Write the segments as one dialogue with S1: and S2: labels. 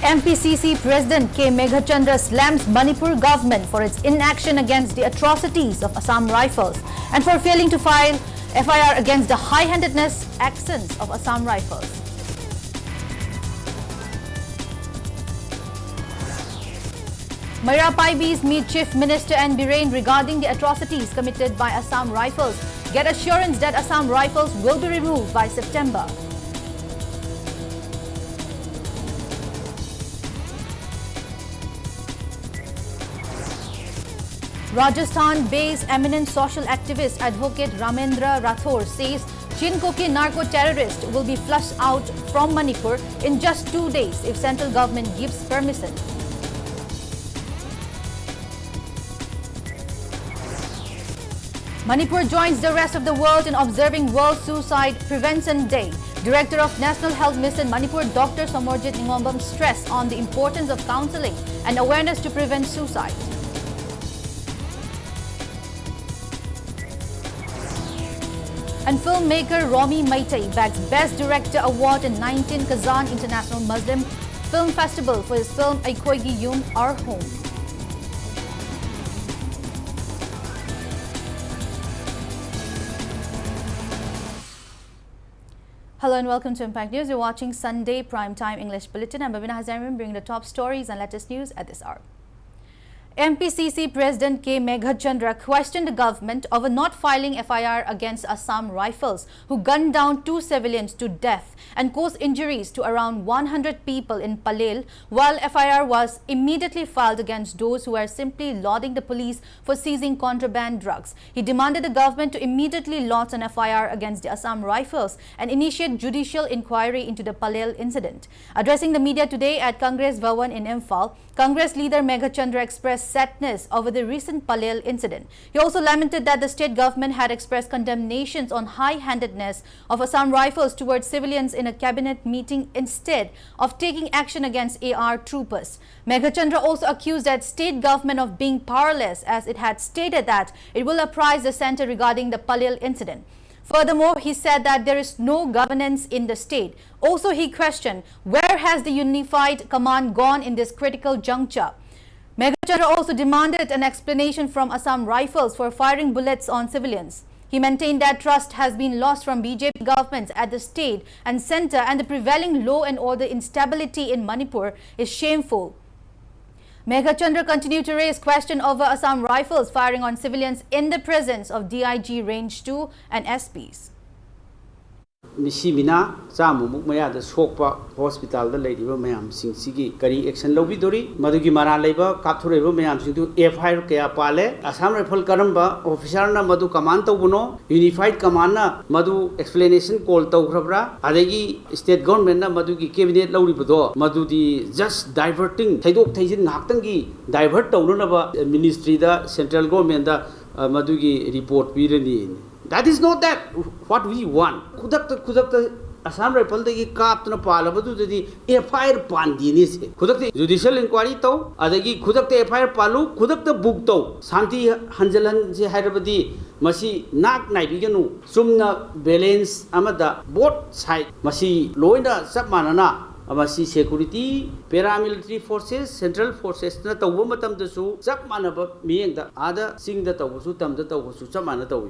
S1: MPCC President K. Meghachandra slams Manipur government for its inaction against the atrocities of Assam Rifles and for failing to file FIR against the high-handedness actions of Assam Rifles. Maira Paibis meet Chief Minister and Birain regarding the atrocities committed by Assam Rifles. Get assurance that Assam Rifles will be removed by September. Rajasthan-based eminent social activist advocate Ramendra Rathore says Chinkoki narco-terrorist will be flushed out from Manipur in just 2 days if central government gives permission. Manipur joins the rest of the world in observing World Suicide Prevention Day. Director of National Health Mission Manipur, Dr. Somorjit Ningombam stressed on the importance of counseling and awareness to prevent suicide. And filmmaker Romy Maitai bags Best Director Award in 19th Kazan International Muslim Film Festival for his film HAJARIMAYUM, Our Home. Hello and welcome to Impact News. You're watching Sunday Primetime English Bulletin. I'm BABINA, HAJARIMAYUM, bringing the top stories and latest news at this hour. MPCC President K. Meghachandra questioned the government over not filing FIR against Assam Rifles, who gunned down 2 civilians to death and caused injuries to around 100 people in Palel, while FIR was immediately filed against those who were simply lauding the police for seizing contraband drugs. He demanded the government to immediately launch an FIR against the Assam Rifles and initiate judicial inquiry into the Palel incident. Addressing the media today at Congress Bhawan in Imphal, Congress leader Meghachandra expressed sadness over the recent Palel incident. He also lamented that the state government had expressed condemnations on high-handedness of Assam Rifles towards civilians in a cabinet meeting instead of taking action against AR troopers. Meghachandra also accused that state government of being powerless, as it had stated that it will apprise the centre regarding the Palel incident. Furthermore, he said that there is no governance in the state. Also, he questioned, where has the unified command gone in this critical juncture? Meghachandra also demanded an explanation from Assam Rifles for firing bullets on civilians. He maintained that trust has been lost from BJP governments at the state and centre, and the prevailing law and order instability in Manipur is shameful. Meghachandra continued to raise question over Assam Rifles firing on civilians in the presence of DIG Range 2 and SPs.
S2: Nisimina Samumuk Maya the Sokpa Hospital the Lady Mayam Sing Sigi Kari Action Lobidori Madugi Mara Labor Capture Mayam to F. Kea Pale Assam Rifle Karamba Officer Madu Kamanta Buno Unified Kamana Madu Explanation called Taukrabra Adegi State Government Madugi Cabinet Loribudo Madudi just diverting Taidok Tajin Haktangi divert Taunaba Ministry the Central Government the Madugi report Pirani. That is not that what we want. Kudakta Assam Rifle the Captain Palabadu the FIR Pandinis. Kudakta judicial inquiry to Adagi Kudakta FIR Palu, Kudakta book to Santi Hanjalan Hyderabadi Masi Nak Naibiganu Sumna balance Amada both side Masi Loina Submanana. Amasi security, paramilitary forces, central forces na tawo matam da su sab manaba miyeng da ada sing da tawo su tam da tawo su sab manataw.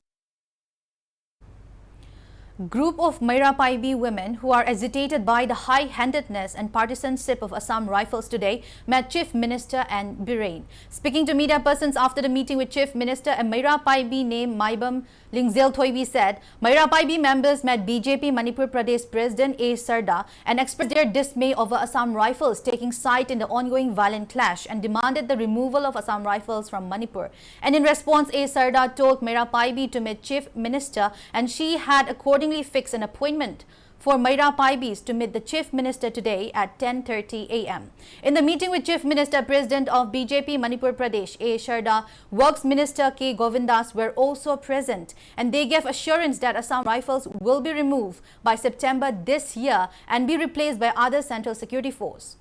S1: Group of Maira Paibi women who are agitated by the high-handedness and partisanship of Assam Rifles today met Chief Minister and Birain. Speaking to media persons after the meeting with Chief Minister, a Maira Paibi named Maibam Lingzel Thoibi said, Maira Paibi members met BJP Manipur Pradesh President A. Sarda and expressed their dismay over Assam Rifles taking side in the ongoing violent clash and demanded the removal of Assam Rifles from Manipur. And in response, A. Sarda told Maira Paibi to meet Chief Minister, and she had accordingly fixed an appointment for Maira Paibis to meet the Chief Minister today at 10:30 a.m. In the meeting with Chief Minister, President of BJP Manipur Pradesh A. Sharda, Works Minister K. Govindas were also present, and they gave assurance that Assam Rifles will be removed by September this year and be replaced by other central security force.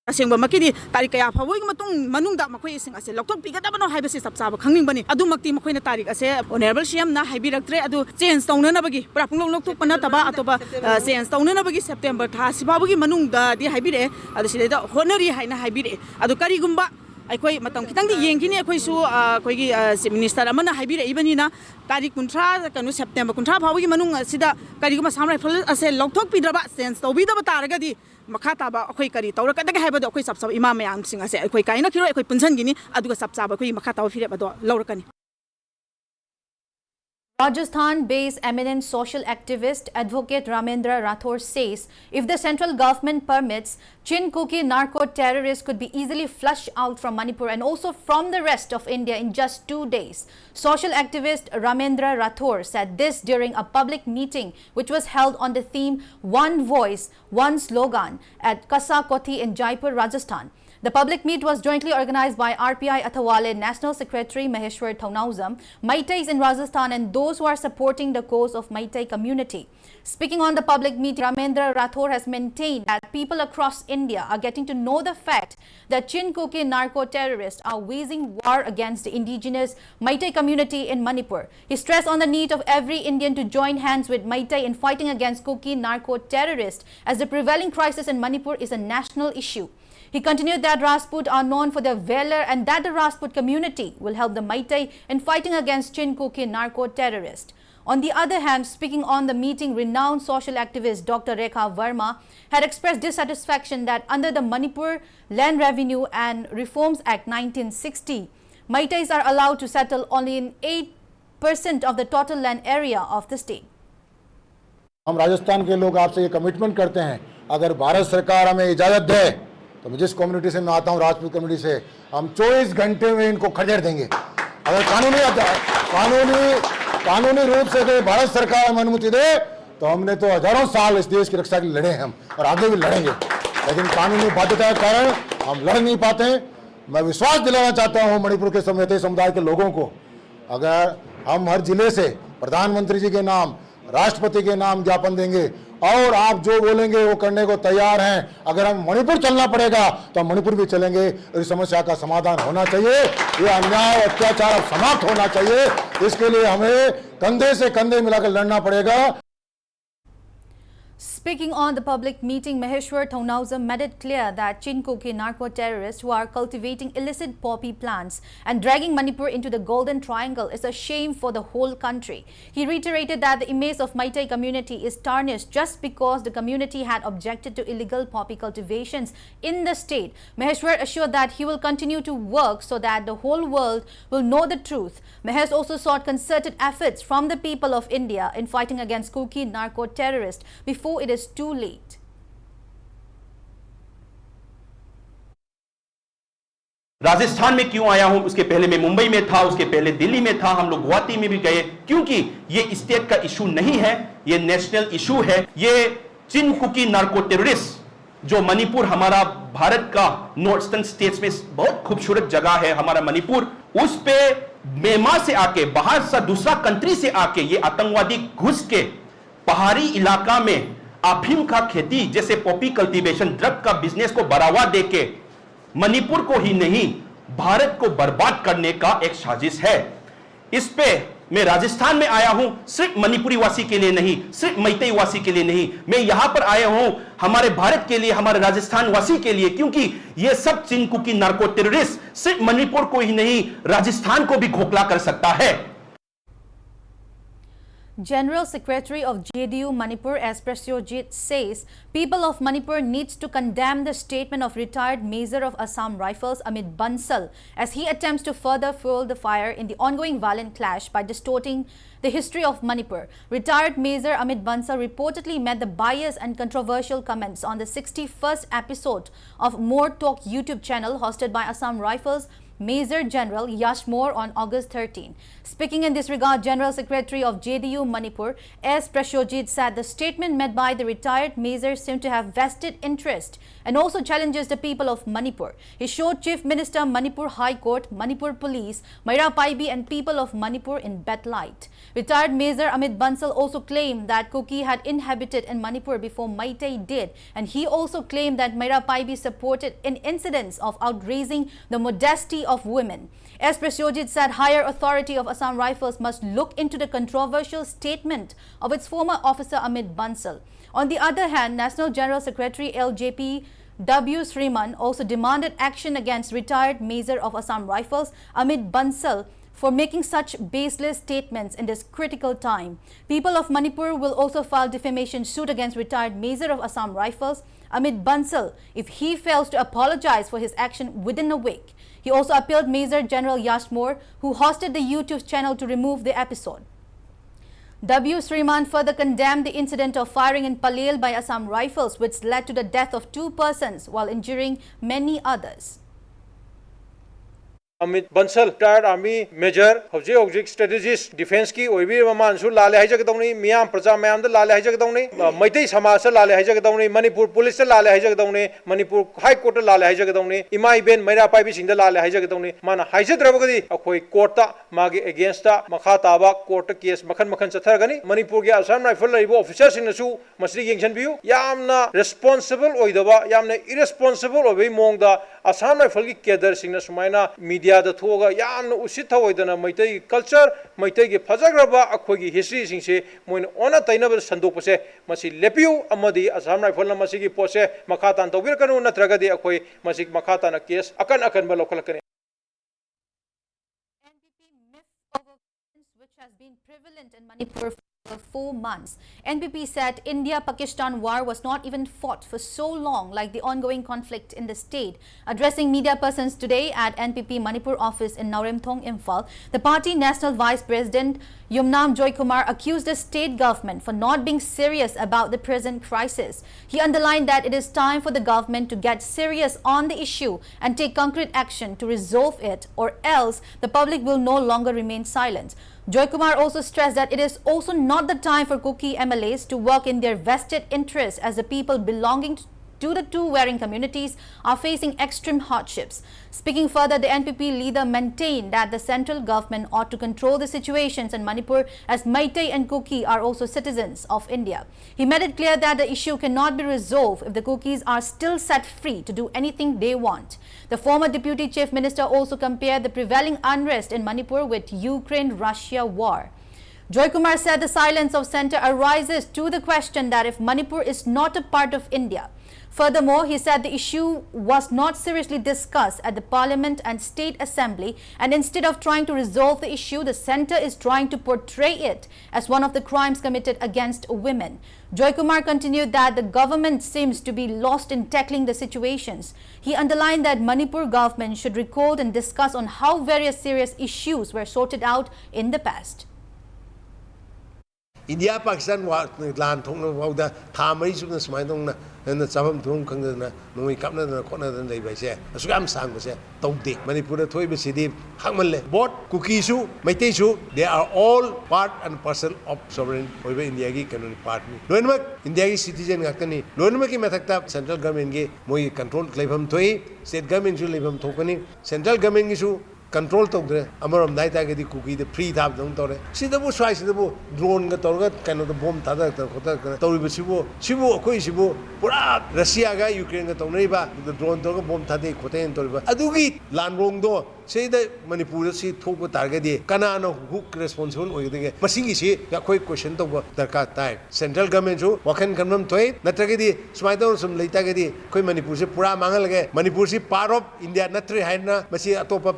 S3: Asingba makidi tarik kaya phawoi matung manungda makhoi sing ase loktok pigadabano haibase sapsaba khangningbani adu makti makhoina tarik ase honorable CM na haibiraktre adu change tawnana bagi prapung loktok pana taba atoba change tawnana bagi September tha sibabagi manungda di haibire adu sideda honori haina haibire adu karigumba akhoi matam kitang di yengkini akhoi su akhoi gi minister amana haibire ibanina tarik kuntra kanu September kuntra phawagi manung sida kariguma samrai phal ase loktok pidraba change tawbida bataraga di Makataba, okay, Kari, Tora, Kataka, okay, Sapsa, Imam, and sing as a quick kind of hero, a quick Punsangini, Aduka Sapsaba, Makata, Lauracani.
S1: Rajasthan-based eminent social activist advocate Ramendra Rathore says if the central government permits, Chin-Kuki narco-terrorists could be easily flushed out from Manipur and also from the rest of India in just 2 days. Social activist Ramendra Rathore said this during a public meeting which was held on the theme One Voice, One Slogan at Kasa Koti in Jaipur, Rajasthan. The public meet was jointly organized by RPI Athawale National Secretary Maheshwar Thaunauzam, Maitais in Rajasthan and those who are supporting the cause of Maitai community. Speaking on the public meet, Ramendra Rathore has maintained that people across India are getting to know the fact that Chin-Kuki narco-terrorists are waging war against the indigenous Maitai community in Manipur. He stressed on the need of every Indian to join hands with Maitai in fighting against Kuki narco-terrorists as the prevailing crisis in Manipur is a national issue. He continued that Rajput are known for their valor and that the Rajput community will help the Maitai in fighting against Chin-Kuki narco-terrorists. On the other hand, speaking on the meeting, renowned social activist Dr. Rekha Verma had expressed dissatisfaction that under the Manipur Land Revenue and Reforms Act 1960, Maitais are allowed to settle only in 8% of the total land area of the state.
S4: हम राजस्थान के लोग आपसे ये commitment करते हैं अगर भारत सरकार हमें इजाजत दे तो मैं जिस कम्युनिटी से मैं आता हूँ राजपूत कम्युनिटी से हम 24 घंटे में इनको खदेड़ देंगे अगर कानूनी रूप से अगर भारत सरकार हमें अनुमति दे तो हमने तो हजारों साल इस देश की रक्षा के लिए लड़े हैं हम और आगे भी लड़ेंगे लेकिन कानूनी बाध्यता के कारण हम लड़ नहीं पाते। मैं विश्वास दिलाना चाहता हूँ मणिपुर के मैतेई समुदाय के लोगों को अगर हम हर जिले से प्रधानमंत्री जी के नाम राष्ट्रपति के नाम ज्ञापन देंगे और आप जो बोलेंगे वो करने को तैयार हैं। अगर हम मणिपुर चलना पड़ेगा तो हम मणिपुर भी चलेंगे और इस समस्या का समाधान होना चाहिए। ये अन्याय अत्याचार अब समाप्त होना चाहिए। इसके लिए हमें कंधे से कंधे मिलाकर लड़ना पड़ेगा।
S1: Speaking on the public meeting, Maheshwar Thaunauzam made it clear that Chin-Kuki narco-terrorists who are cultivating illicit poppy plants and dragging Manipur into the Golden Triangle is a shame for the whole country. He reiterated that the image of Maitai community is tarnished just because the community had objected to illegal poppy cultivations in the state. Maheshwar assured that he will continue to work so that the whole world will know the truth. Mahesh also sought concerted efforts from the people of India in fighting against Kuki narco-terrorists before it is too late.
S5: Rajasthan में क्यों आया हूं उसके पहले मैं मुंबई में था उसके पहले दिल्ली में था हम लोग गुवाहाटी में भी गए क्योंकि ये स्टेट का इशू नहीं है ये नेशनल इशू है। ये चिन-कुकी नार्को टेररिस्ट जो मणिपुर हमारा भारत का नॉर्थर्न स्टेट्स में बहुत खूबसूरत जगह है हमारा मणिपुर उस पे म्यांमार से आके बाहर से दूसरा कंट्री से आके ये आतंकवादी घुस के पहाड़ी इलाका में अफीम का खेती जैसे पॉपी कल्टीवेशन ड्रग का बिजनेस को बढ़ावा देके मणिपुर को ही नहीं भारत को बर्बाद करने का एक साजिश है। इस पे मैं राजस्थान में आया हूं सिर्फ मणिपुरी वासी के लिए नहीं सिर्फ मैतेई वासी के लिए नहीं मैं यहां पर आया हूं हमारे भारत के लिए हमारे राजस्थान वासी के लिए क्योंकि ये सब चिन-कुकी नार्को टेररिस्ट सिर्फ मणिपुर को ही नहीं राजस्थान को भी खोखला कर सकता है।
S1: General Secretary of JDU Manipur S. Prasyojit says people of Manipur needs to condemn the statement of retired Major of Assam Rifles Amit Bansal as he attempts to further fuel the fire in the ongoing violent clash by distorting the history of Manipur. Retired Major Amit Bansal reportedly made the biased and controversial comments on the 61st episode of More Talk YouTube channel hosted by Assam Rifles Major General Yashmore on August 13. Speaking in this regard, General Secretary of JDU Manipur, S. Prashojit, said the statement made by the retired Major seemed to have vested interest and also challenges the people of Manipur. He showed Chief Minister, Manipur High Court, Manipur Police, Maira Paibi and people of Manipur in bad light. Retired Major Amit Bansal also claimed that Kuki had inhabited in Manipur before Meitei did, and he also claimed that Maira Paibi supported in incidents of outraising the modesty of women. S. Prashojit said higher authority of Assam Rifles must look into the controversial statement of its former officer Amit Bansal. On the other hand, National General Secretary LJP W. Sriman also demanded action against retired Major of Assam Rifles Amit Bansal for making such baseless statements in this critical time. People of Manipur will also file defamation suit against retired Major of Assam Rifles Amit Bansal if he fails to apologize for his action within a week. He also appealed Major General Yashmore, who hosted the YouTube channel, to remove the episode. W. Sriman further condemned the incident of firing in Palel by Assam Rifles, which led to the death of 2 persons while injuring many others.
S6: Amit Bansal, retired Army Major, Hojik Strategist, Defense ki oibi mamansu lale hajagadawni, Miyam Praja Mayam da lale hajagadawni, Meitei Samasa lale hajagadawni, Manipur Police lale hajagadawni, Manipur High Court lale hajagadawni, Imai Ben Maira Paibi Singh lale hajagadawni, Mana hajadrabagadi, akoi courta magi against ta makhataba court case makhan chathargani, Manipur ge Assam Rifle laibo officers inasu masri yengsan biu, yamna responsible oidaba, yamna irresponsible obi mongda Assam Rifle ki cadre singna sumaina media da thoga yamna usit thawoidana Meitei culture, Meitei ge phajagraba akhogi history singse moina ona tainaba sandokpase masi lepiu amadi Assam Rifle na masi gi pose makhatan tawbirkanu natragadi akhoi masi makhatana case akan ba lokhalakani.
S1: NPP myth over violence which has been prevalent in Manipur for 4 months. NPP said India-Pakistan war was not even fought for so long like the ongoing conflict in the state. Addressing media persons today at NPP Manipur office in Nauremthong, Imphal, the party National Vice President Yumnam Joy Kumar accused the state government for not being serious about the present crisis. He underlined that it is time for the government to get serious on the issue and take concrete action to resolve it, or else the public will no longer remain silent. Joy Kumar also stressed that it is also not the time for Kuki MLAs to work in their vested interests, as the people belonging to the two warring communities are facing extreme hardships. Speaking further, the NPP leader maintained that the central government ought to control the situations in Manipur, as Meitei and Kuki are also citizens of India. He made it clear that the issue cannot be resolved if the Kukis are still set free to do anything they want. The former Deputy Chief Minister also compared the prevailing unrest in Manipur with Ukraine-Russia war. Joy Kumar said the silence of centre arises to the question that if Manipur is not a part of India. Furthermore, he said the issue was not seriously discussed at the Parliament and State Assembly, and instead of trying to resolve the issue, the centre is trying to portray it as one of the crimes committed against women. Joy Kumar continued that the government seems to be lost in tackling the situations. He underlined that Manipur government should record and discuss on how various serious issues were sorted out in the past.
S7: India Pakistan land thong no da thamari su na smai dong na chabam thong khang na noi kapna na khona dan dei bai se asu am sang ba se tawde Manipur da thoi be sidi hangman le both Kuki su Meitei su, they are all part and parcel of sovereign oiba India gi canon part ni loinmak India gi citizen ngakani loinmak ki mathakta central government gi moi control leibam thoi state government su leibam thokani central government gi su control togre amaram naita gedi Kuki the free thab dong tore sidabu swai sidabu drone ga torga kano the bomb thada khota tori sibu akoi sibu pura Russia ga Ukraine ga tonei ba the drone torga bomb thade khoten toriba adugi lanrong do sei da Manipur si thokpa targadi kana no hook responsible oidege masingi si akoi question to darka tai central government su wakhan kanam toi natragedi smaidon sum leita gedi koi Manipur se pura mangal ge Manipur si part of India natri haina masi atopa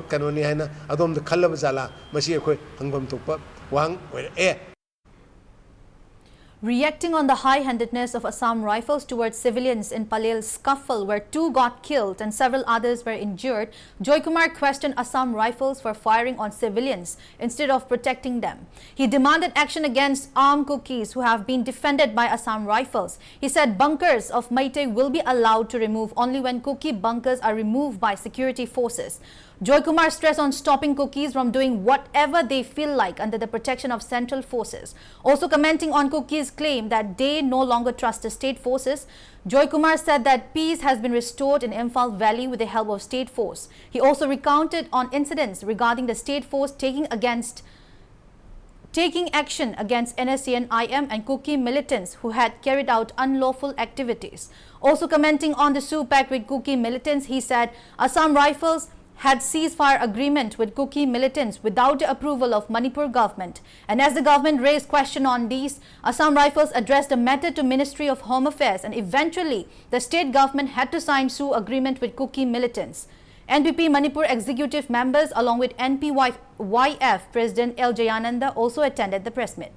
S7: kanoni haina adom the khalab zala masi akoi hangbam tokpa wang e.
S1: Reacting on the high-handedness of Assam Rifles towards civilians in Palel scuffle where 2 got killed and several others were injured, Joy Kumar questioned Assam Rifles for firing on civilians instead of protecting them. He demanded action against armed Kukis who have been defended by Assam Rifles. He said bunkers of Meitei will be allowed to remove only when Kuki bunkers are removed by security forces. Joy Kumar stressed on stopping cookies from doing whatever they feel like under the protection of central forces. Also commenting on cookies' claim that they no longer trust the state forces, Joy Kumar said that peace has been restored in Imphal Valley with the help of state force. He also recounted on incidents regarding the state force taking action against NSCN-IM and Kuki militants who had carried out unlawful activities. Also commenting on the coup pact with Kuki militants, he said Assam Rifles had ceasefire agreement with Kuki militants without the approval of Manipur government. And as the government raised question on these, Assam Rifles addressed the matter to Ministry of Home Affairs, and eventually the state government had to sign sue agreement with Kuki militants. NPP Manipur executive members along with NPYF President L. Jayananda also attended the press meet.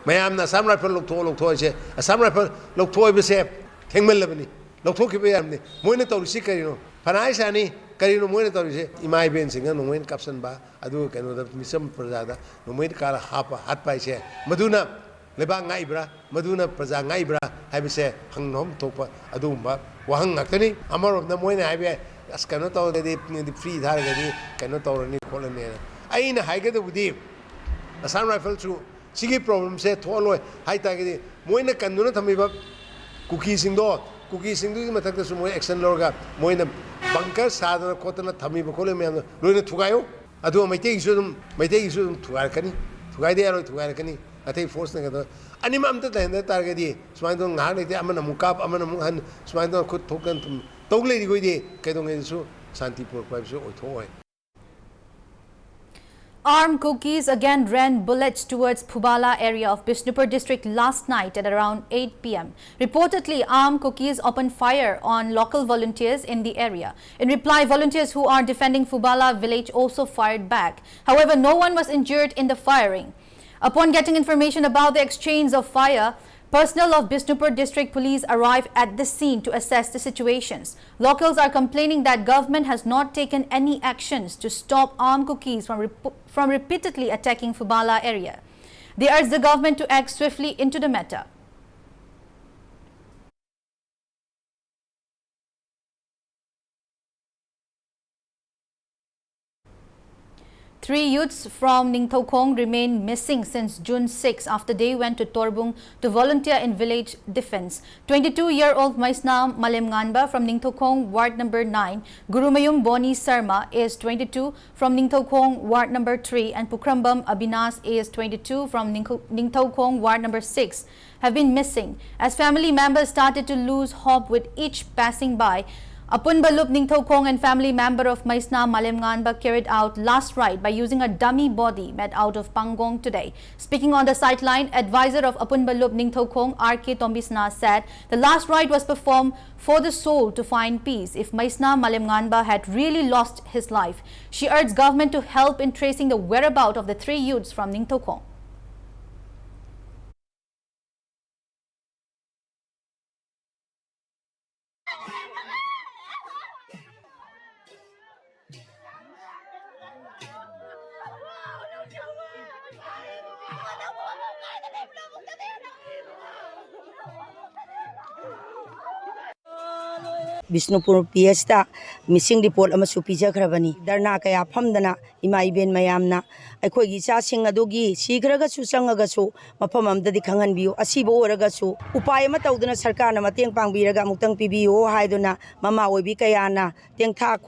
S7: mayamna Assam Rifle lokthoi se Assam Rifle lokthoi be se thengmel labani lokthok be amni moina tawrisi karino phanai sani karino moina tawrise imai ben singa nomoin caption ba adu kano da misam prajada nomoin kala hapa hat pai se maduna leba ngai bra maduna praja ngai bra haibise hangnom thokpa adu ba wahang ngakani amarom na moina haibe as kano taw de free dhar gadi kano tawrani kholane aina haige de budi Assam Rifle chu sigi problem se tholoi hai ta gadi moina kanduna thamiba cookie singdu mathak da sumo action lorga moina bunker sadana khotana thamiba khole me loina thugayo adu maitei su thugar kani thugai de aro thugar kani atei force na ga anima amta da henda tar gadi smai do nga ne te amana mukap amana muhan smai do khut thokan tum togle di goi de kedong e su santipur pa su othoi.
S1: Armed cookies again ran bullets towards Phubala area of Bishnupur district last night at around 8 p.m. Reportedly, armed cookies opened fire on local volunteers in the area. In reply, volunteers who are defending Phubala village also fired back. However, no one was injured in the firing. Upon getting information about the exchange of fire, personnel of Bishnupur district police arrived at the scene to assess the situations. Locals are complaining that government has not taken any actions to stop armed cookies from repeatedly attacking Phubala area. They urge the government to act swiftly into the matter. Three youths from Ningthokong remain missing since June 6 after they went to Torbung to volunteer in village defense. 22-year-old Maisna Malemnganba from Ningthokong Ward number 9, Gurumayum Boni Sarma is 22 from Ningthokong Ward number 3 and Pukrambam Abinas is 22 from Ningthokong Ward number 6 have been missing. As family members started to lose hope with each passing by, Apunbalup Ningthokong and family member of Maisna Malemnganba carried out last rite by using a dummy body made out of pangong today. Speaking on the sideline, advisor of Apunbalup Ningthokong R.K. Tombisna said the last rite was performed for the soul to find peace if Maisna Malemnganba had really lost his life. She urged government to help in tracing the whereabouts of the three youths from Ningthokong.
S8: Bishnupur PSta missing report amasu pijakhrabani darna kaya phamdana ima iben mayamna aikhoigi cha sing adugi sigraga su changaga su mafam amdadi khanganbiu asibo oraga su upay ama tawduna sarkar na mateng pangbiraga muktang pibiu haiduna mama oibi kayana tengtha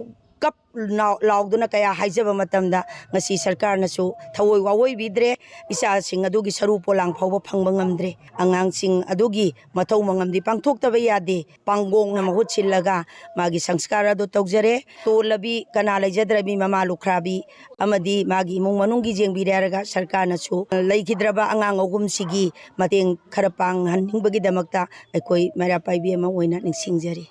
S8: kap lauduna kaya haijaba matamda ngasi sarkar na su thawoi wawoi bidre isa sing adugi saru polang phawba phangba ngamdre angang sing adugi mathau mangamdi pangthokta yade pangong na mahut sillaga magi sanskara do tawjare to labi kana laijadrabi mama lukhrabi amadi magi mung manunggi jengbiraga sarkar na su laikhidraba angang ogum sigi mateng kharapang hanningbagi damakta aikoi mara paibi ama oina ningsingjari.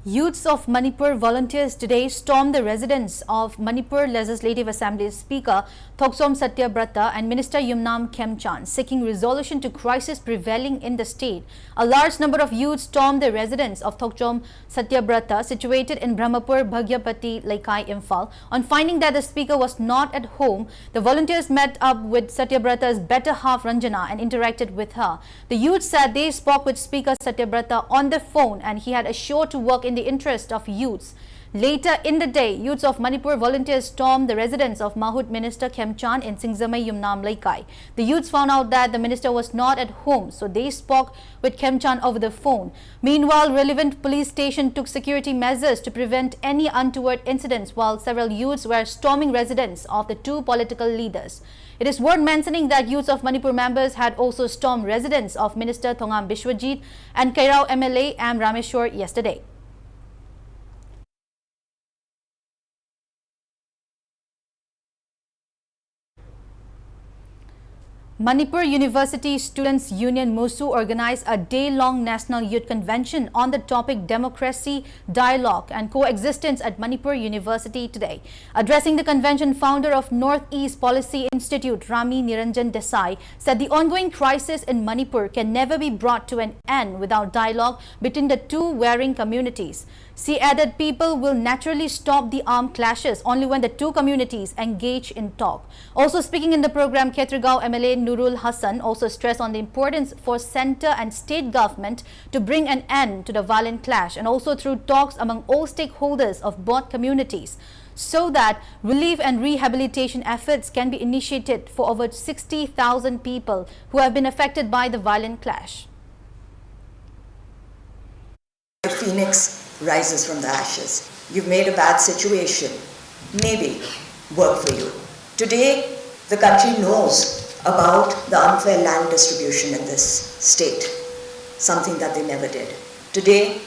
S1: Youths of Manipur volunteers today stormed the residence of Manipur Legislative Assembly Speaker Thoksom Satyabrata and Minister Yumnam Khemchan, seeking resolution to crisis prevailing in the state. A large number of youths stormed the residence of Thoksom Satyabrata, situated in Brahmapur, Bhagyapati, Laikai, Imphal. On finding that the speaker was not at home, the volunteers met up with Satyabrata's better half Ranjana and interacted with her. The youths said they spoke with Speaker Satyabrata on the phone and he had assured to work in in the interest of youths. Later in the day, youths of Manipur volunteers stormed the residence of Mahut Minister Khemchan in HAJARIMAYUM Nam Laikai. The youths found out that the minister was not at home, so they spoke with Khemchan over the phone. Meanwhile, relevant police station took security measures to prevent any untoward incidents, while several youths were storming residence of the two political leaders. It is worth mentioning that youths of Manipur members had also stormed residence of Minister Thongam Bishwajit and Kairao MLA M. Rameshwar yesterday. Manipur University Students' Union MUSU organized a day-long National Youth Convention on the topic Democracy, Dialogue and Coexistence at Manipur University today. Addressing the convention, founder of Northeast Policy Institute, Rami Niranjan Desai, said the ongoing crisis in Manipur can never be brought to an end without dialogue between the two warring communities. She added people will naturally stop the armed clashes only when the two communities engage in talk. Also speaking in the program, Khetragaon MLA Nurul Hassan also stressed on the importance for centre and state government to bring an end to the violent clash and also through talks among all stakeholders of both communities, so that relief and rehabilitation efforts can be initiated for over 60,000 people who have been affected by the violent clash.
S9: The phoenix rises from the ashes. You've made a bad situation, maybe work for you. Today, the country knows about the unfair land distribution in this state, something that they never did. Today,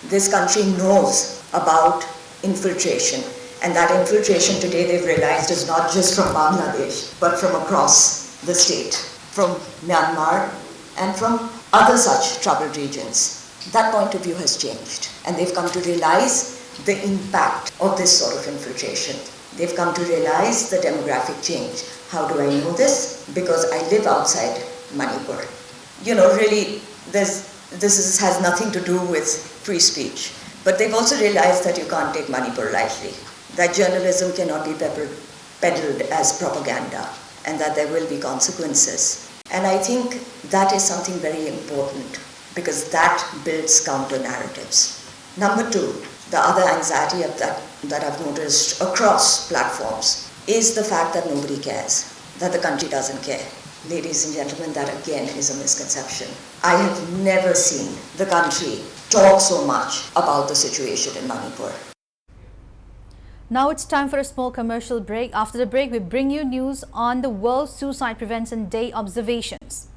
S9: this country knows about infiltration, and that infiltration today they've realized is not just from Bangladesh, but from across the state, from Myanmar and from other such troubled regions. That point of view has changed, and they've come to realize the impact of this sort of infiltration. They've come to realize the demographic change. How do I know this? Because I live outside Manipur. You know, really, this has nothing to do with free speech. But they've also realized that you can't take Manipur lightly, that journalism cannot be peddled as propaganda, and that there will be consequences. And I think that is something very important, because that builds counter-narratives. Number two, the other anxiety that I've noticed across platforms is the fact that nobody cares, that the country doesn't care. Ladies and gentlemen, that again is a misconception. I have never seen the country talk so much about the situation in Manipur.
S1: Now it's time for a small commercial break. After the break, we bring you news on the World Suicide Prevention Day observations.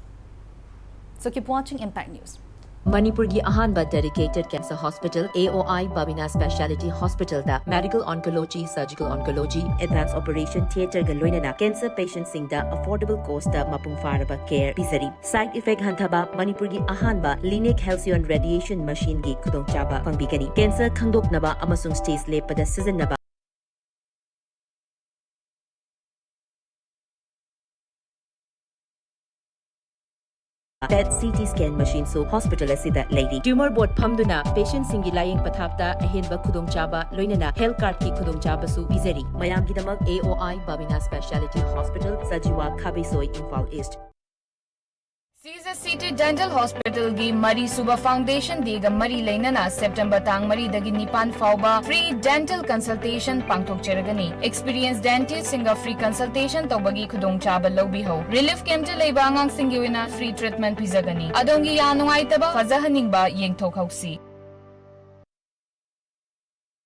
S1: So keep watching Impact News.
S10: Manipurgi ahanba dedicated cancer hospital AOI BABINA Specialty Hospital da medical oncology, surgical oncology, advanced operation theater ga loinana cancer patients sing da affordable cost da mapung faraba care pisari. Side effect hantaba Manipurgi ahanba Lineage Halcyon radiation machine gi khudong chaba pangbigani. Cancer khangdoknaba amasung stage lepada sizinaba PET CT scan machine so hospital asida lady. Tumor board phamduna patient singi laying pathapta ahenba khudong chaba loinana health card ki khudong chaba su bizari. Mayam gidamak AOI BABINA Specialty Hospital Sajiwa Khabisoi Imphal East.
S11: Caesar City Dental Hospital gi Mari Suba Foundation diga Mari Lainana September tang Mari dagi Nipan Fauba free dental consultation pangtok cheragani. Experienced dentist singa free consultation tobagi khudong chaba lobi ho. Relief camp te leiba angang singi wina free treatment pizagani. Adongi yanungai taba fazahaning ba yengthok hausi.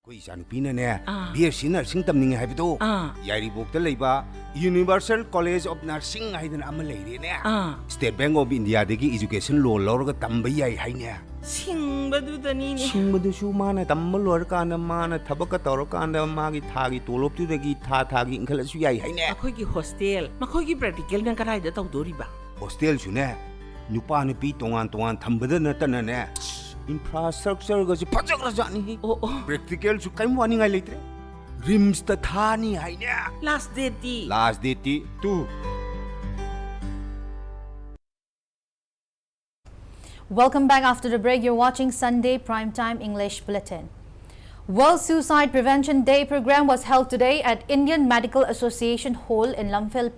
S12: Koi Janupina ne BSc nursing tamning haibito Yaribok ta leiba Universal College of Nursing haidan ama leire ne State Bank of India degi education loan lorga tamba yai haine
S3: Singbadu dani ne
S12: Singbadu su mana tamba lor kana mana thabaka tor kana magi thagi tolop tu degi thagi inkhala su yai haine
S3: akhoi gi hostel makhoi gi practical nang karai da tawdori ba
S12: hostel su ne nupa nupi tongan thambada na tana ne infrastructure ga pajak rajani practical su kaim wani ngai leitre rims ta thani haine
S3: last date tu
S1: Welcome back after the break. You're watching Sunday Primetime English Bulletin. World Suicide Prevention Day program was held today at Indian Medical Association Hall in Lamphel.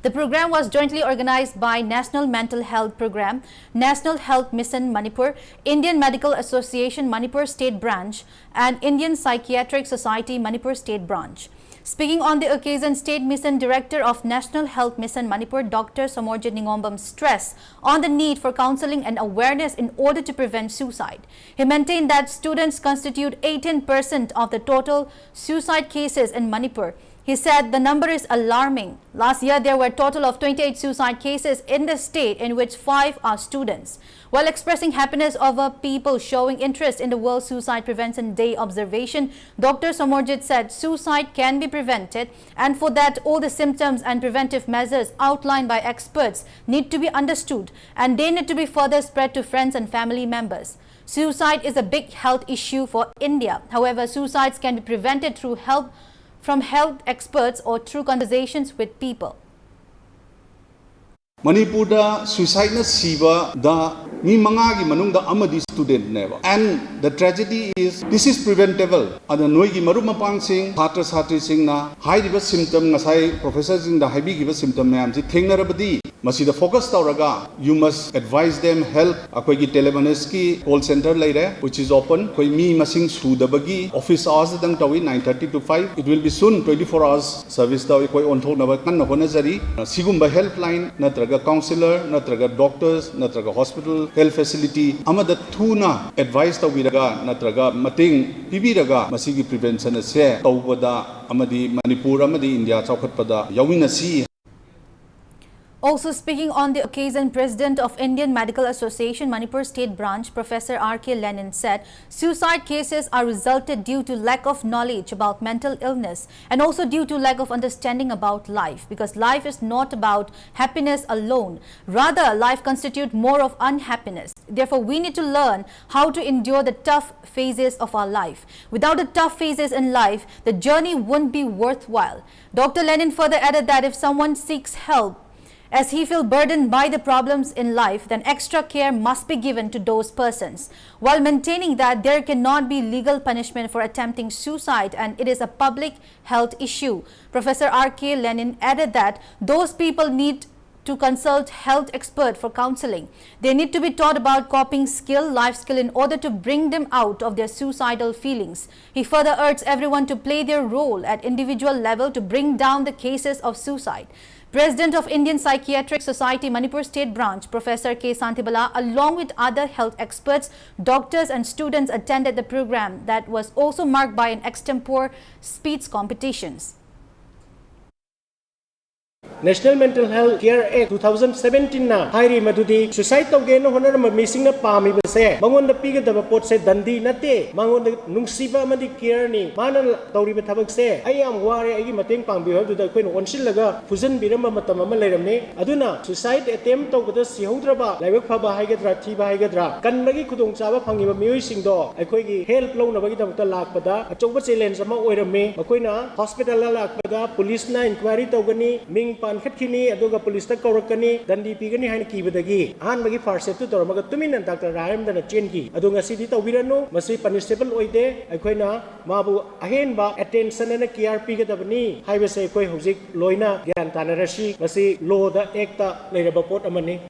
S1: The program was jointly organized by National Mental Health Program, National Health Mission Manipur, Indian Medical Association Manipur State Branch and Indian Psychiatric Society Manipur State Branch. Speaking on the occasion, State Mission Director of National Health Mission Manipur, Dr. Somorjit Ningombam, stressed on the need for counseling and awareness in order to prevent suicide. He maintained that students constitute 18% of the total suicide cases in Manipur. He said the number is alarming. Last year, there were a total of 28 suicide cases in the state, in which 5 are students. While expressing happiness over people showing interest in the World Suicide Prevention Day observation, Dr. Somorjit said suicide can be prevented, and for that, all the symptoms and preventive measures outlined by experts need to be understood, and they need to be further spread to friends and family members. Suicide is a big health issue for India. However, suicides can be prevented through help from health experts or through conversations with people.
S13: Manipur da suicide na siba da mi manga gi manung da amadi student neba, and the tragedy is this is preventable. Ada noi gi maru mapang sing chhatra chhatri sing na hai riba symptom ngasai professor sing da haibi gi symptom mayam ji thengna rabadi masi da focus tawraga you must advise them help akoi gi telemones ki call center laire which is open koi mi masing sudabagi office hours dang tawi 9:30 to 5. It will be soon 24 hours service tawi koi on thok na ba kan na hona jari sigumba helpline natraga counselor natraga doctors natraga hospital health facility amada thuna advice tawiraga natraga mating pibiraga masigi prevention ase tawbada amadi Manipur amadi India chawkhatpada yawina si.
S1: Also speaking on the occasion, President of Indian Medical Association Manipur State Branch, Professor R.K. Lenin, said suicide cases are resulted due to lack of knowledge about mental illness and also due to lack of understanding about life, because life is not about happiness alone. Rather, life constitutes more of unhappiness. Therefore, we need to learn how to endure the tough phases of our life. Without the tough phases in life, the journey wouldn't be worthwhile. Dr. Lenin further added that if someone seeks help, as he feels burdened by the problems in life, then extra care must be given to those persons, while maintaining that there cannot be legal punishment for attempting suicide and it is a public health issue. Professor R.K. Lenin added that those people need to consult health expert for counseling. They need to be taught about coping skill, life skill in order to bring them out of their suicidal feelings. He further urged everyone to play their role at individual level to bring down the cases of suicide. President of Indian Psychiatric Society Manipur State Branch, Professor K. Santibala, along with other health experts, doctors and students attended the program that was also marked by an extempore speech competitions.
S14: National Mental Health Care Act 2017 na hairi madudi suicide tawge no honar ma missing na pami base mangon da piga da pot se dandi nate mangon da nungsiba amadi care ni mana tawri ba thabak se ai am ware ai mateng pangbi ha du da koin onsil laga fujan birama matam ama leiramne aduna suicide attempt tawbada sihodraba laibak phaba haigadra thiba haigadra kanbagi khudong chaba phangi ba mioi singdo aikoi gi help lo na bagi damta lakpada achouba challenge ama oirame makoina hospital la lakpada police na inquiry tawgani ming pan khatkini aduga police ta kaurakani dandi pigani hain kibadagi han bagi first step tu tormaga tumin Dr. Rahim dana chenki adunga sidi tawbiranu masi punishable oide aikoina mabu ahen ba attention na care pigadabani haibase koi hojik loina gyan tanarashi masi law da ekta leiraba pot amani.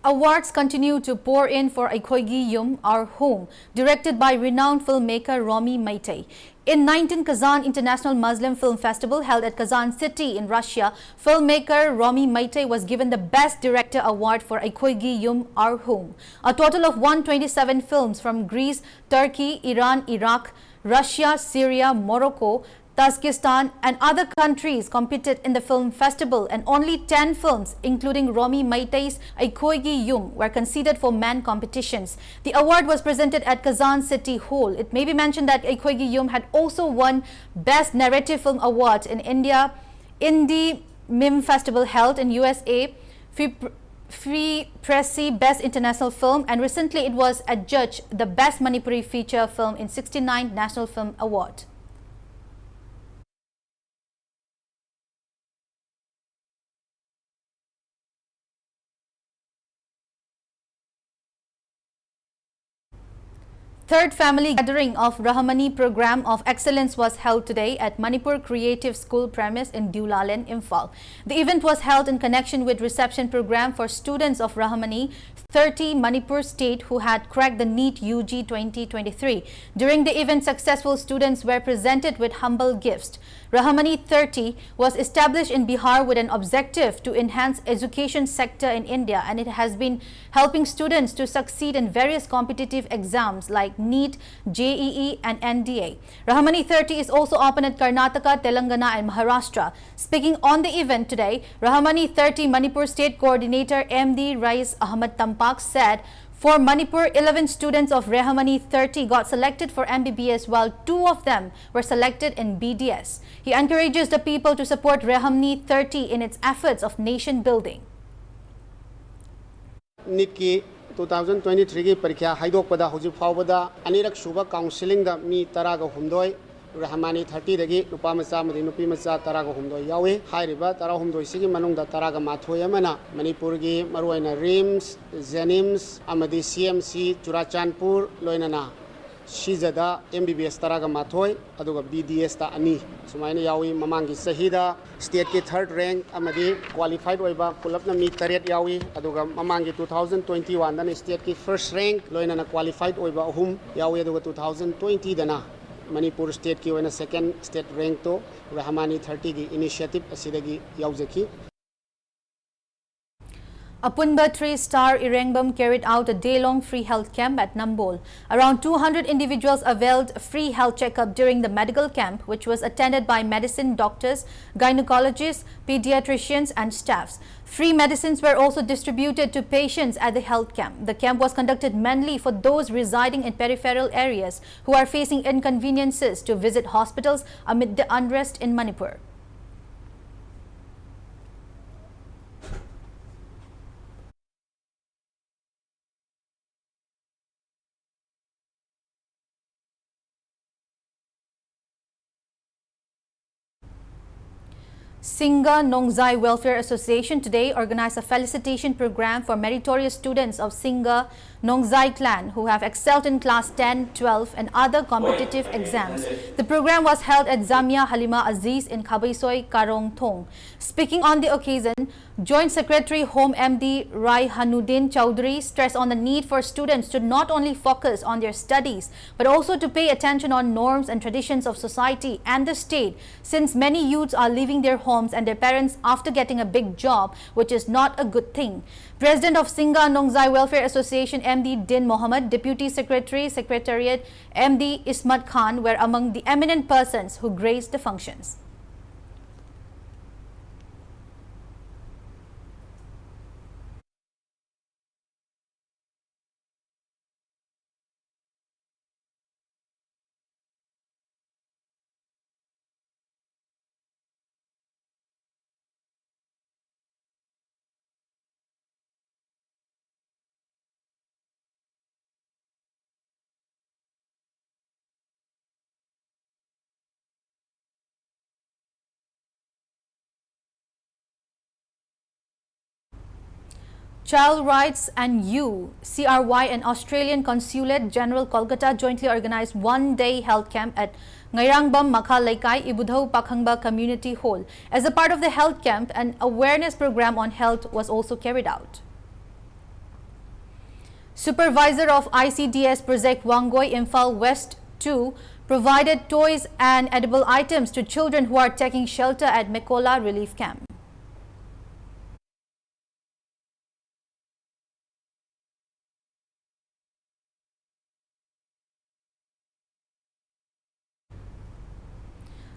S1: Awards continue to pour in for Aikoigi Yum, Our Home, directed by renowned filmmaker Romy Maitei. In 19th Kazan International Muslim Film Festival held at Kazan City in Russia, filmmaker Romy Maitei was given the Best Director Award for Aikoigi Yum, Our Home. A total of 127 films from Greece, Turkey, Iran, Iraq, Russia, Syria, Morocco, Tajikistan and other countries competed in the film festival, and only 10 films, including Romy Maitei's Aikoigi Yum, were considered for man competitions. The award was presented at Kazan City Hall. It may be mentioned that Aikoigi Yum had also won Best Narrative Film Award in India, Indie Mim Festival held in USA, Free Pressy Best International Film, and recently it was adjudged the Best Manipuri Feature Film in 69th National Film Award. Third family gathering of Rahamani Program of Excellence was held today at Manipur Creative School premise in Dulalen, Imphal. The event was held in connection with reception program for students of Rahamani 30 Manipur state who had cracked the NEET UG 2023. During the event, successful students were presented with humble gifts. Rahamani 30 was established in Bihar with an objective to enhance education sector in India, and it has been helping students to succeed in various competitive exams like NEET, JEE and NDA. Rahamani 30 is also open at Karnataka, Telangana and Maharashtra. Speaking on the event today, Rahamani 30 Manipur State Coordinator MD Rais Ahmad Tampak said, for Manipur, 11 students of Rahamani 30 got selected for MBBS while 2 of them were selected in BDS. He encourages the people to support Rahamani 30 in its efforts of nation building.
S15: NEET की 2023 की परीक्षा हाइदोकपदा हुजिक फावबदा अनिरक सुबा counselling दा मी तरागा हुमदोय Rahamani 30 दगी नुपा मचा मदि नुपी मचा तरागा हुमदोय यावे हाइरिबा तरा हुमदोय सिगी मनुंगदा तरागा माथोय अमना मणिपुर की मरुआइना रिम्स जेनिम्स अमदि CMC चुराचांदपुर लोइनाना Shizada MBBS taraga mathoy aduga BDS ta ani sumaina yawi mamangi sahida state ki third rank amadi qualified oiba pulapna mi tariat yawi aduga mamangi 2021 dana state ki first rank loina na qualified oiba ahum yawi aduga 2020 dana Manipur state ki oina second state rank to Rahamani 30 gi initiative asidagi yaujaki.
S1: Apunba 3-star Irengbam carried out a day-long free health camp at Nambol. Around 200 individuals availed free health checkup during the medical camp, which was attended by medicine doctors, gynecologists, pediatricians and staffs. Free medicines were also distributed to patients at the health camp. The camp was conducted mainly for those residing in peripheral areas who are facing inconveniences to visit hospitals amid the unrest in Manipur. Singa Nongzai Welfare Association today organized a felicitation program for meritorious students of Singa Nongzai clan who have excelled in class 10, 12 and other competitive exams. The program was held at Zamia Halima Aziz in Khabaisoy, Karong Thong. Speaking on the occasion, Joint Secretary Home MD Rai Hanuddin Chowdhury stressed on the need for students to not only focus on their studies but also to pay attention on norms and traditions of society and the state, since many youths are leaving their homes and their parents after getting a big job, which is not a good thing. President of Singa Nongzai Welfare Association MD Din Mohammed, Deputy Secretary Secretariat MD Ismat Khan were among the eminent persons who graced the functions. Child Rights and You, CRY and Australian Consulate General Kolkata jointly organized one-day health camp at Ngairangbam Makha Laikai Ibudhau Pakhangba Community Hall. As a part of the health camp, an awareness program on health was also carried out. Supervisor of ICDS Project Wangoi Imphal West 2 provided toys and edible items to children who are taking shelter at Mekola Relief Camp.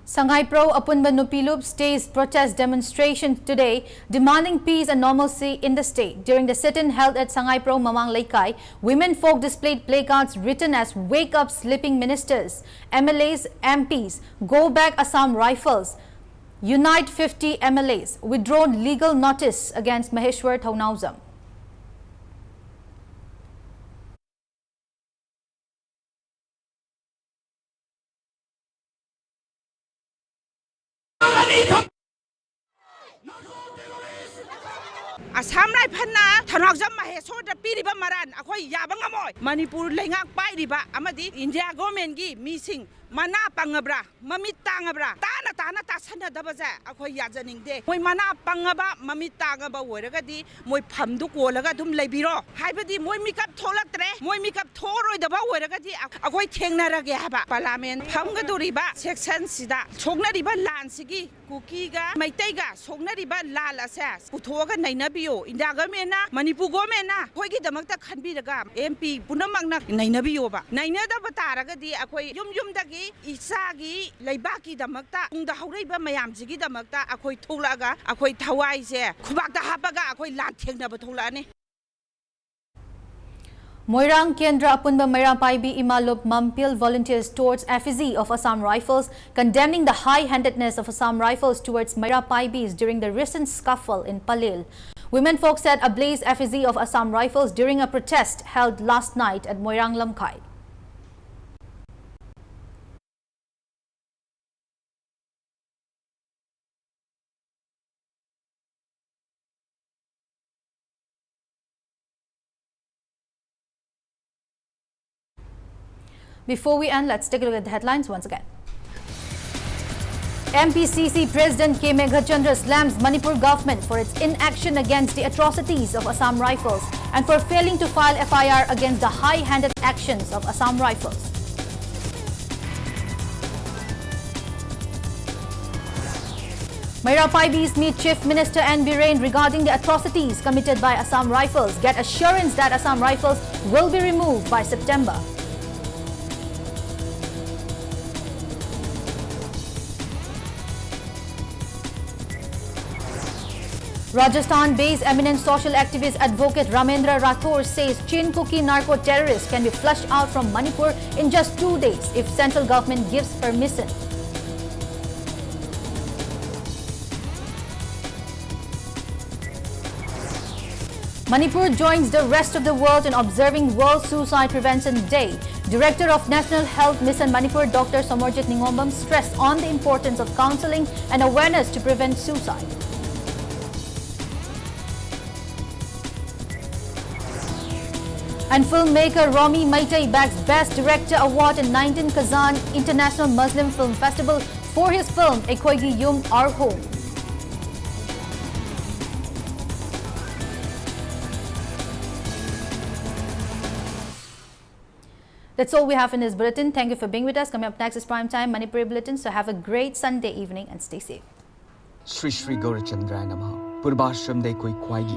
S1: Sanghay Pro Apunba Nupilub staged protest demonstration today demanding peace and normalcy in the state. During the sit-in held at Sanghay Pro Mamang Laikai, women folk displayed placards written as "Wake up sleeping ministers, MLAs, MPs, go back Assam Rifles, Unite 50 MLAs, withdraw legal notice against Maheshwar Thaunauzam."
S3: Assam Raipana, Tanakzam Mahesoda Piriba Maran, Akoi Yabangamoy, Manipur Lenga Pairiba, Amadi, India Gomengi, missing. Mana pangabra, mamit tangabra, tana tasana dabaza, Akoi Yazaning de, Moy mana pangaba, mamit tangaba, Waragadi, Moy Pamdu Wolagadum Labiro, Hybidi, Moy Mikap Tolatre, Moy Mikap Toro, the Bawaragadi, Akoi Tenaragaba, Palamen, Pangaduriba, Section Sida, Sognariba Lansigi, Kukiga, Maitega, Sognariba Lala says, Putoga Nainabio, Indagamena, Manipugomena, Hoigi the Makta can be the gam, MP, Punamagna, Nainabioba, Nainada Bataragadi, Akoi Yum Dagi. Isagi, Laibaki the Makta, the Horiba Mayam Zigi the Makta, Akoi Tolaga, Akoi Tawaize, Kubaka Habaga, Akoi Latin Batulani.
S1: Moirang Kendra Apunba Mera Paibi Imalop Mampil volunteers towards effigy of Assam Rifles, condemning the high-handedness of Assam Rifles towards Mera Paibis during the recent scuffle in Palil. Women folk set ablaze effigy of Assam Rifles during a protest held last night at Moirang Lamkai. Before we end, let's take a look at the headlines once again. MPCC President K. Meghachandra slams Manipur government for its inaction against the atrocities of Assam Rifles and for failing to file FIR against the high-handed actions of Assam Rifles. Mera Paibis meet Chief Minister N. Biren regarding the atrocities committed by Assam Rifles, get assurance that Assam Rifles will be removed by September. Rajasthan-based eminent social activist advocate Ramendra Rathore says Chin-Kuki narco-terrorists can be flushed out from Manipur in just 2 days if central government gives permission. Manipur joins the rest of the world in observing World Suicide Prevention Day. Director of National Health Mission Manipur, Dr. Somorjit Ningombam, stressed on the importance of counseling and awareness to prevent suicide. And filmmaker Romy Maitai bags Best Director Award in 19 Kazan International Muslim Film Festival for his film Ekoigi Yum Our Home. That's all we have in this bulletin. Thank you for being with us. Coming up next is Primetime Manipuri Bulletin. So have a great Sunday evening and stay safe.
S16: Sri Sri Gaurachandra Namaha. Purvashram de koi kwai gi